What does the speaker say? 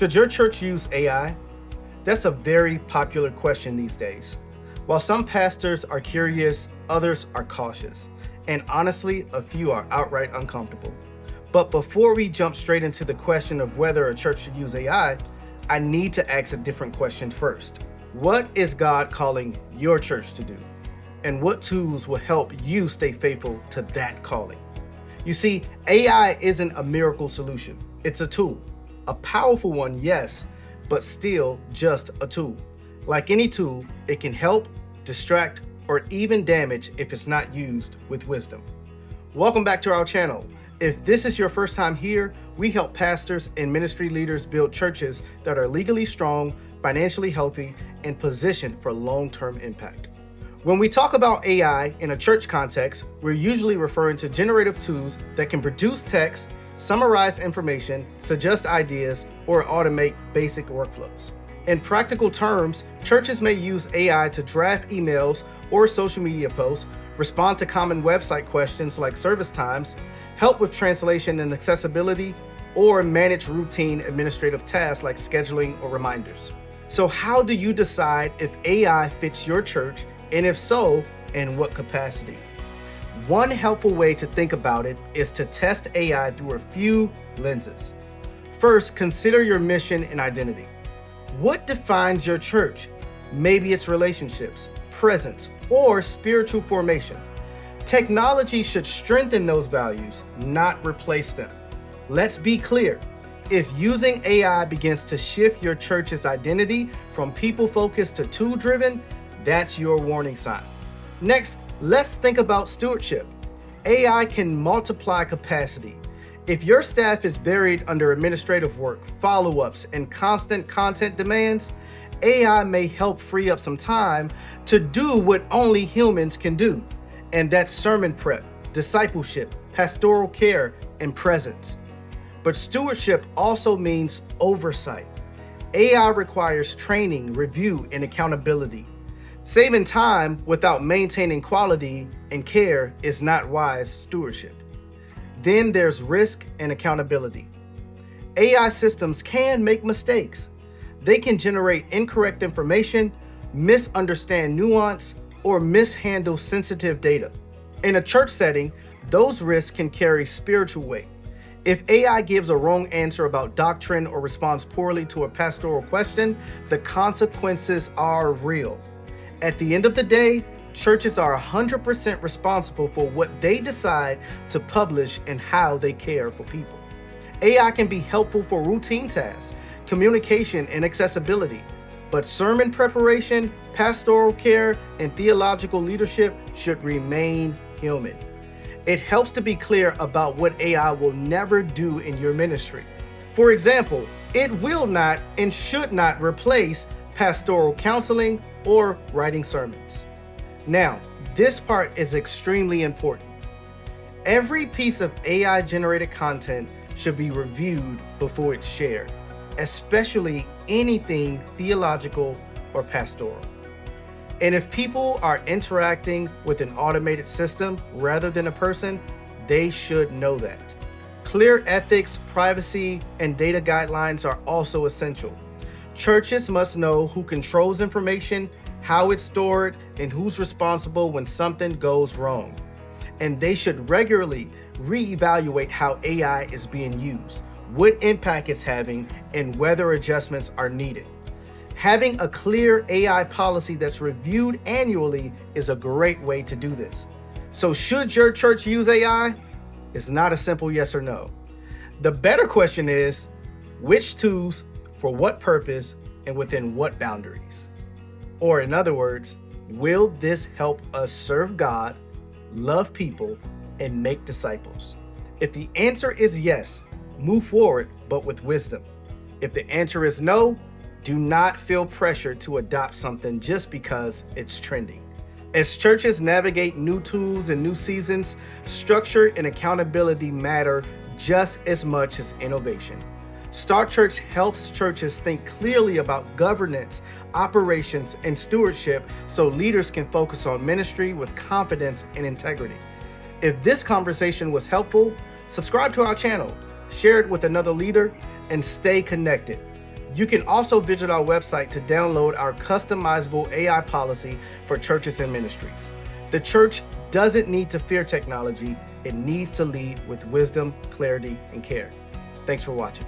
Should your church use AI? That's a very popular question these days. While some pastors are curious, others are cautious. And honestly, a few are outright uncomfortable. But before we jump straight into the question of whether a church should use AI, I need to ask a different question first. What is God calling your church to do? And what tools will help you stay faithful to that calling? You see, AI isn't a miracle solution. It's a tool. A powerful one, yes, but still just a tool. Like any tool, it can help, distract, or even damage if it's not used with wisdom. Welcome back to our channel. If this is your first time here, we help pastors and ministry leaders build churches that are legally strong, financially healthy, and positioned for long-term impact. When we talk about AI in a church context, we're usually referring to generative tools that can produce text, summarize information, suggest ideas, or automate basic workflows. In practical terms, churches may use AI to draft emails or social media posts, respond to common website questions like service times, help with translation and accessibility, or manage routine administrative tasks like scheduling or reminders. So how do you decide if AI fits your church, and if so, in what capacity? One helpful way to think about it is to test AI through a few lenses. First, consider your mission and identity. What defines your church? Maybe it's relationships, presence, or spiritual formation. Technology should strengthen those values, not replace them. Let's be clear. If using AI begins to shift your church's identity from people-focused to tool-driven, that's your warning sign. Next, let's think about stewardship. AI can multiply capacity. If your staff is buried under administrative work, follow-ups, and constant content demands, AI may help free up some time to do what only humans can do. And that's sermon prep, discipleship, pastoral care, and presence. But stewardship also means oversight. AI requires training, review, and accountability. Saving time without maintaining quality and care is not wise stewardship. Then there's risk and accountability. AI systems can make mistakes. They can generate incorrect information, misunderstand nuance, or mishandle sensitive data. In a church setting, those risks can carry spiritual weight. If AI gives a wrong answer about doctrine or responds poorly to a pastoral question, the consequences are real. At the end of the day, churches are 100% responsible for what they decide to publish and how they care for people. AI can be helpful for routine tasks, communication, and accessibility, but sermon preparation, pastoral care, and theological leadership should remain human. It helps to be clear about what AI will never do in your ministry. For example, it will not and should not replace pastoral counseling or writing sermons. Now, this part is extremely important. Every piece of AI-generated content should be reviewed before it's shared, especially anything theological or pastoral. And if people are interacting with an automated system rather than a person, they should know that. Clear ethics, privacy, and data guidelines are also essential. Churches must know who controls information, how it's stored, and who's responsible when something goes wrong. And they should regularly reevaluate how AI is being used, what impact it's having, and whether adjustments are needed. Having a clear AI policy that's reviewed annually is a great way to do this. So should your church use AI? It's not a simple yes or no. The better question is, which tools, for what purpose, and within what boundaries? Or in other words, will this help us serve God, love people, and make disciples? If the answer is yes, move forward, but with wisdom. If the answer is no, do not feel pressured to adopt something just because it's trending. As churches navigate new tools and new seasons, structure and accountability matter just as much as innovation. StartCHURCH helps churches think clearly about governance, operations, and stewardship so leaders can focus on ministry with confidence and integrity. If this conversation was helpful, subscribe to our channel, share it with another leader, and stay connected. You can also visit our website to download our customizable AI policy for churches and ministries. The church doesn't need to fear technology. It needs to lead with wisdom, clarity, and care. Thanks for watching.